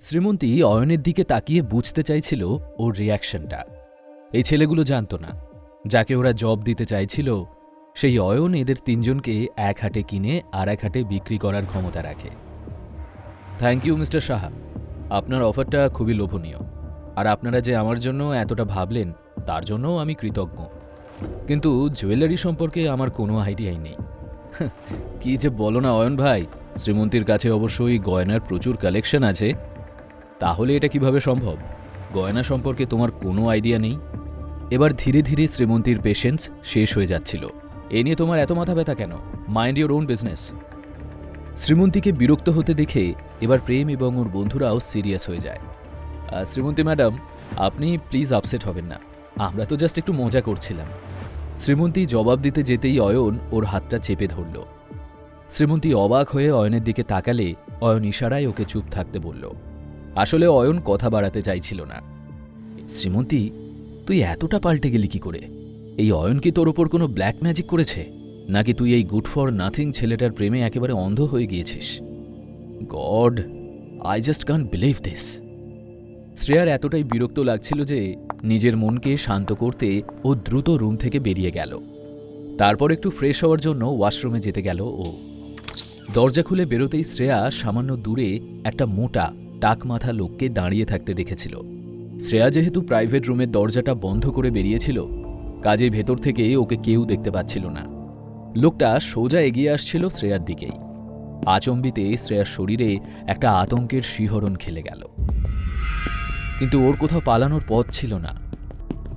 শ্রীমন্তী অয়নের দিকে তাকিয়ে বুঝতে চাইছিল ওর রিয়াকশনটা। এই ছেলেগুলো জানত না যাকে ওরা জব দিতে চাইছিল সেই অয়ন এদের তিনজনকে এক হাটে কিনে আর এক হাটে বিক্রি করার ক্ষমতা রাখে। থ্যাংক ইউ মিস্টার সাহা, আপনার অফারটা খুবই লোভনীয়, আর আপনারা যে আমার জন্য এতটা ভাবলেন তার জন্যও আমি কৃতজ্ঞ। কিন্তু জুয়েলারি সম্পর্কে আমার কোনো আইডিয়াই নেই। কি যে বলো না অয়ন ভাই, শ্রীমন্তীর কাছে অবশ্যই গয়নার প্রচুর কালেকশন আছে। তাহলে এটা কিভাবে সম্ভব? গয়না সম্পর্কে তোমার কোনো আইডিয়া নেই? এবার ধীরে ধীরে শ্রীমন্তীর পেশেন্স শেষ হয়ে যাচ্ছিল। এ নিয়ে তোমার এত মাথা ব্যথা কেন? Mind your own business. শ্রীমন্তীকে বিরক্ত হতে দেখে এবার প্রেম এবং ওর বন্ধুরাও সিরিয়াস হয়ে যায়। শ্রীমন্তী ম্যাডাম, আপনি প্লিজ আপসেট হবেন না, আমরা তো জাস্ট একটু মজা করছিলাম। শ্রীমন্তী জবাব দিতে যেতেই অয়ন ওর হাতটা চেপে ধরল। শ্রীমন্তী অবাক হয়ে অয়নের দিকে তাকালে অয়ন ইশারায় ওকে চুপ থাকতে বলল। আসলে অয়ন কথা বাড়াতে চাইছিল না। শ্রীমন্তী, তুই এতটা পাল্টে গেলি কি করে? এই অয়ন কি তোর ওপর কোনো ব্ল্যাক ম্যাজিক করেছে, নাকি তুই এই গুড ফর নাথিং ছেলেটার প্রেমে একেবারে অন্ধ হয়ে গিয়েছিস? God, I just can't believe this. শ্রেয়ার এতটাই বিরক্ত লাগছিল যে নিজের মনকে শান্ত করতে ও দ্রুত রুম থেকে বেরিয়ে গেল। তারপর একটু ফ্রেশ হওয়ার জন্য ওয়াশরুমে যেতে গেল ও। দরজা খুলে বেরোতেই শ্রেয়া সামান্য দূরে একটা মোটা টাক মাথা লোককে দাঁড়িয়ে থাকতে দেখেছিল। শ্রেয়া যেহেতু প্রাইভেট রুমের দরজাটা বন্ধ করে বেরিয়েছিল, কাজেই ভেতর থেকে ওকে কেউ দেখতে পাচ্ছিল না। লোকটা সোজা এগিয়ে আসছিল শ্রেয়ার দিকেই। আচম্বিতে শ্রেয়ার শরীরে একটা আতঙ্কের শিহরণ খেলে গেল, কিন্তু ওর কোথাও পালানোর পথ ছিল না।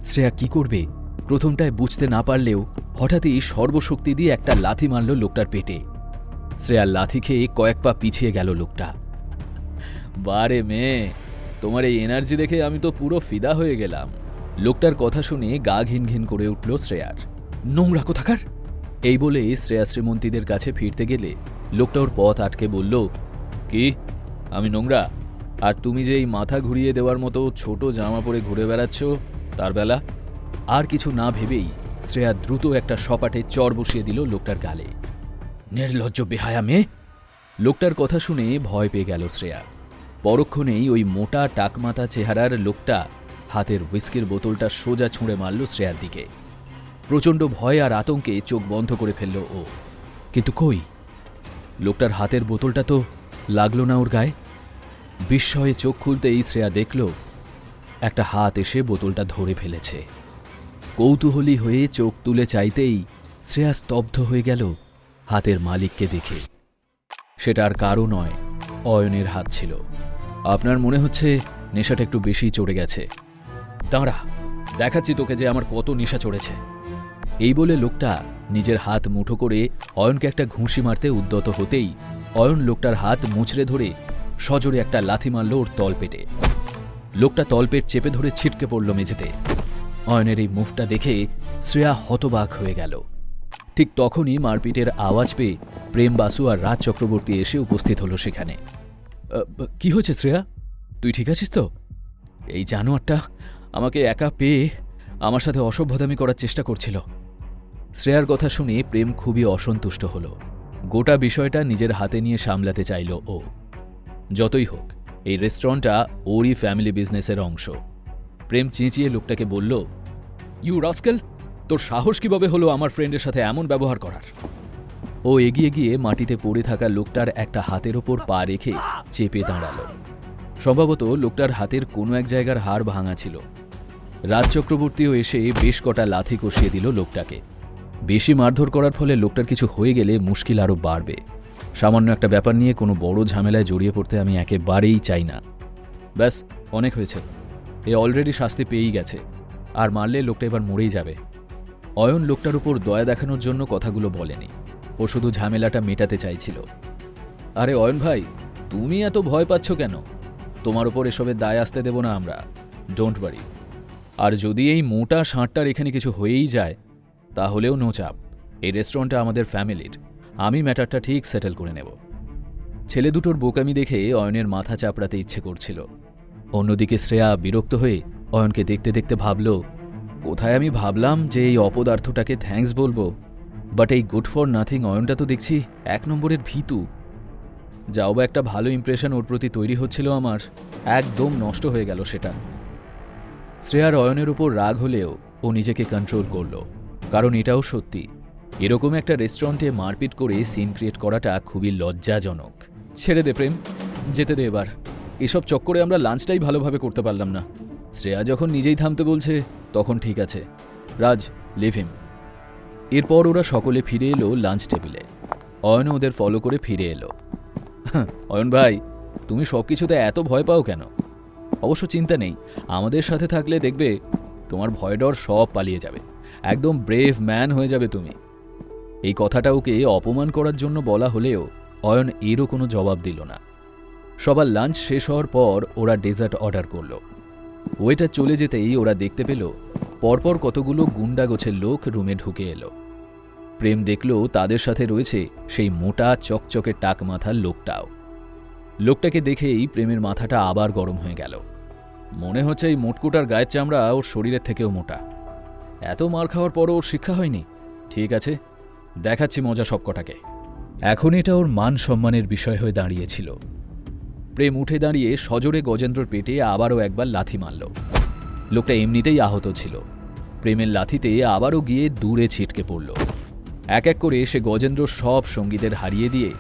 শ্রেয়া কি করবে প্রথমটায় বুঝতে না পারলেও হঠাৎই সর্বশক্তি দিয়ে একটা লাথি মারল লোকটার পেটে। শ্রেয়ার লাথি খেয়ে কয়েক পা পিছিয়ে গেল লোকটা। বারে মেয়ে, তোমার এই এনার্জি দেখে আমি তো পুরো ফিদা হয়ে গেলাম। লোকটার কথা শুনে গা ঘিন ঘিন করে উঠল শ্রেয়ার। নোংরা কোথাকার! এই বলে শ্রেয়া শ্রীমন্তীদের কাছে ফিরতে গেলে লোকটা ওর পথ আটকে বলল, কি আমি নোংরা? আর তুমি যে এই মাথা ঘুরিয়ে দেওয়ার মতো ছোট জামা পরে ঘুরে বেড়াচ্ছ তার বেলা? আর কিছু না ভেবেই শ্রেয়া দ্রুত একটা সপাটে চর বসিয়ে দিল লোকটার গালে। নির্লজ্জ বেহায়া মেয়ে! লোকটার কথা শুনে ভয় পেয়ে গেল শ্রেয়া। পরক্ষণেই ওই মোটা টাকমাথা চেহারার লোকটা হাতের হুইস্কির বোতলটা সোজা ছুঁড়ে মারল শ্রেয়ার দিকে। প্রচণ্ড ভয় আর আতঙ্কে চোখ বন্ধ করে ফেলল ও। কিন্তু কই, লোকটার হাতের বোতলটা তো লাগলো না ওর গায়ে। বিস্ময়ে চোখ খুলতেই শ্রেয়া দেখল একটা হাত এসে বোতলটা ধরে ফেলেছে। কৌতূহলী হয়ে চোখ তুলে চাইতেই শ্রেয়া স্তব্ধ হয়ে গেল হাতের মালিককে দেখে। সেটা আর কারও নয়, অয়নের হাত ছিল। আপনার মনে হচ্ছে নেশাটা একটু বেশি চড়ে গেছে। দাঁড়া, দেখাচ্ছি তোকে যে আমার কত নেশা চড়েছে। এই বলে লোকটা নিজের হাত মুঠো করে অয়নকে একটা ঘুষি মারতে উদ্যত হতেই অয়ন লোকটার হাত মুচড়ে ধরে সজোরে একটা লাথি মারল ওর তলপেটে। লোকটা তলপেট চেপে ধরে ছিটকে পড়ল মেঝেতে। অয়নের এই মুভটা দেখে শ্রেয়া হতবাক হয়ে গেল। ঠিক তখনই মারপিটের আওয়াজ পেয়ে প্রেম বাসু আর রাজ চক্রবর্তী এসে উপস্থিত হলো সেখানে। কি হয়েছে শ্রেয়া, তুই ঠিক আছিস তো? এই জানোয়ারটা আমাকে একা পেয়ে আমার সাথে অসভ্যতামি করার চেষ্টা করছিল। শ্রেয়ার কথা শুনে প্রেম খুবই অসন্তুষ্ট হল। গোটা বিষয়টা নিজের হাতে নিয়ে সামলাতে চাইল ও। যতই হোক, এই রেস্টুরেন্টটা ওরই ফ্যামিলি বিজনেসের অংশ। প্রেম চেঁচিয়ে লোকটাকে বলল, ইউ রাস্কেল, তোর সাহস কিভাবে হলো আমার ফ্রেন্ডের সাথে এমন ব্যবহার করার? ও এগিয়ে গিয়ে মাটিতে পড়ে থাকা লোকটার একটা হাতের ওপর পা রেখে চেপে দাঁড়াল। সম্ভবত লোকটার হাতের কোনো এক জায়গার হাড় ভাঙা ছিল। রাজ চক্রবর্তীও এসে বেশ কটা লাথি কষিয়ে দিল লোকটাকে। বেশি মারধর করার ফলে লোকটার কিছু হয়ে গেলে মুশকিল আরও বাড়বে। সামান্য একটা ব্যাপার নিয়ে কোনো বড় ঝামেলায় জড়িয়ে পড়তে আমি একেবারেই চাই না। ব্যাস, অনেক হয়েছে। এ অলরেডি শাস্তি পেয়েই গেছে, আর মারলে লোকটা এবার মরেই যাবে। অয়ন লোকটার উপর দয়া দেখানোর জন্য কথাগুলো বলেনি, ও শুধু ঝামেলাটা মেটাতে চাইছিল। আরে অয়ন ভাই, তুমি এত ভয় পাচ্ছ কেন? তোমার ওপর এসবের দায় আসতে দেব না আমরা, ডোন্ট ওয়ারি। আর যদি এই মোটা ষাঁড়টার এখানে কিছু হয়েই যায় তাহলেও নো চাপ, এই রেস্টুরেন্টটা আমাদের ফ্যামিলির, আমি ম্যাটারটা ঠিক সেটেল করে নেব। ছেলে দুটোর বোকামি দেখে অয়নের মাথা চাপড়াতে ইচ্ছে করছিল। অন্যদিকে শ্রেয়া বিরক্ত হয়ে অয়নকে দেখতে দেখতে ভাবল, কোথায় আমি ভাবলাম যে এই অপদার্থটাকে থ্যাঙ্কস বলবো, বাট এই গুড ফর নাথিং অয়নটা তো দেখছি 1 নম্বরের ভীতু। যাও বা একটা ভালো ইমপ্রেশন ওর প্রতি তৈরি হচ্ছিল আমার, একদম নষ্ট হয়ে গেল সেটা। শ্রেয়ার অয়নের উপর রাগ হলেও ও নিজেকে কন্ট্রোল করল, কারণ এটাও সত্যি, এরকম একটা রেস্টুরেন্টে মারপিট করে সিন ক্রিয়েট করাটা খুবই লজ্জাজনক। ছেড়ে দে প্রেম, যেতে দে এবার। এসব চক্করে আমরা লাঞ্চটাই ভালোভাবে করতে পারলাম না। শ্রেয়া যখন নিজেই থামতে বলছে তখন ঠিক আছে। রাজ, লিভ হিম। এরপর ওরা সকলে ফিরে এলো লাঞ্চ টেবিলে। অয়নও ওদের ফলো করে ফিরে এলো। অয়ন ভাই, তুমি সব কিছুতে এত ভয় পাও কেন? অবশ্য চিন্তা নেই, আমাদের সাথে থাকলে দেখবে তোমার ভয় ডর সব পালিয়ে যাবে, একদম ব্রেভ ম্যান হয়ে যাবে তুমি। এই কথাটা ওকে অপমান করার জন্য বলা হলেও অয়ন এরও কোনো জবাব দিল না। সবার লাঞ্চ শেষ হওয়ার পর ওরা ডেজার্ট অর্ডার করল। ওয়েটার চলে যেতেই ওরা দেখতে পেল পরপর কতগুলো গুন্ডা গোছের লোক রুমে ঢুকে এলো। প্রেম দেখল তাদের সাথে রয়েছে সেই মোটা চকচকে টাক মাথার লোকটাও। লোকটাকে দেখেই প্রেমের মাথাটা আবার গরম হয়ে গেল। মনে হচ্ছে এই মোটকুটার গায়ের চামড়া ওর শরীরের থেকেও মোটা। এত মার খাওয়ার পরও ওর শিক্ষা হয়নি। ঠিক আছে, দেখাচ্ছি মজা সবকটাকে। এখন এটা ওর মান সম্মানের বিষয় হয়ে দাঁড়িয়েছিল। প্রেম উঠে দাঁড়িয়ে সজোরে গজেন্দ্রর পেটে আবারও একবার লাথি মারল। লোকটা এমনিতেই আহত ছিল, প্রেমের লাথিতে আবারও গিয়ে দূরে ছিটকে পড়ল। এক এক করে সে গজেন্দ্রর সব সঙ্গীদের হারিয়ে দিয়ে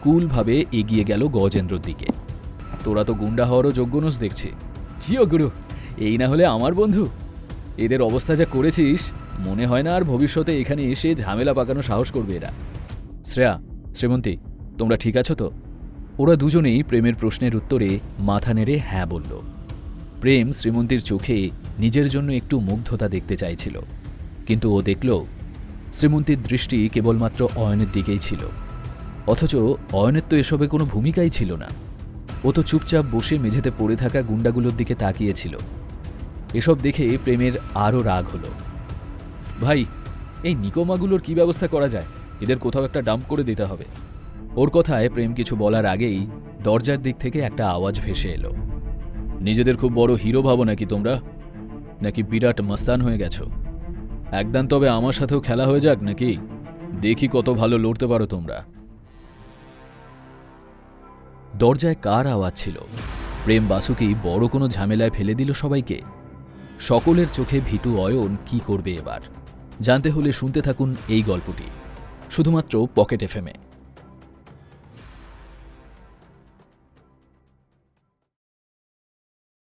কুলভাবে এগিয়ে গেল গজেন্দ্রর দিকে। তোরা তো গুন্ডা হওয়ারও যোগ্য নোস দেখছি। জিও গুরু, এই না হলে আমার বন্ধু। এদের অবস্থা যা করেছিস, মনে হয় না আর ভবিষ্যতে এখানে এসে ঝামেলা পাকানো সাহস করবে এরা। শ্রেয়া, শ্রীমন্তী, তোমরা ঠিক আছো তো? ওরা দুজনেই প্রেমের প্রশ্নের উত্তরে মাথা নেড়ে হ্যাঁ বলল। প্রেম শ্রীমন্তীর চোখে নিজের জন্য একটু মুগ্ধতা দেখতে চাইছিল, কিন্তু ও দেখল শ্রীমন্তীর দৃষ্টি কেবলমাত্র অয়নের দিকেই ছিল। অথচ অয়নের তো এসবে কোনো ভূমিকাই ছিল না। ও তো চুপচাপ বসে মেঝেতে পড়ে থাকা গুন্ডাগুলোর দিকে তাকিয়েছিল। এসব দেখে প্রেমের আরও রাগ হলো। ভাই, এই নিকোমাগুলোর কি ব্যবস্থা করা যায়? এদের কোথাও একটা ডাম্প করে দিতে হবে। ওর কথায় প্রেম কিছু বলার আগেই দরজার দিক থেকে একটা আওয়াজ ভেসে এলো। নিজেদের খুব বড় হিরো ভাবো নাকি তোমরা? নাকি বিরাট মস্তান হয়ে গেছো? একদম তবে আমার সাথেও খেলা হয়ে যাক নাকি? দেখি কত ভালো লড়তে পারো তোমরা। দরজায় কার আওয়াজ ছিল? প্রেম বাসুকি বড় কোনো ঝামেলায় ফেলে দিল সবাইকে। সকলের চোখে ভীতু অয়ন কি করবে এবার? জানতে হলে শুনতে থাকুন এই গল্পটি, শুধুমাত্র পকেট এফএমে।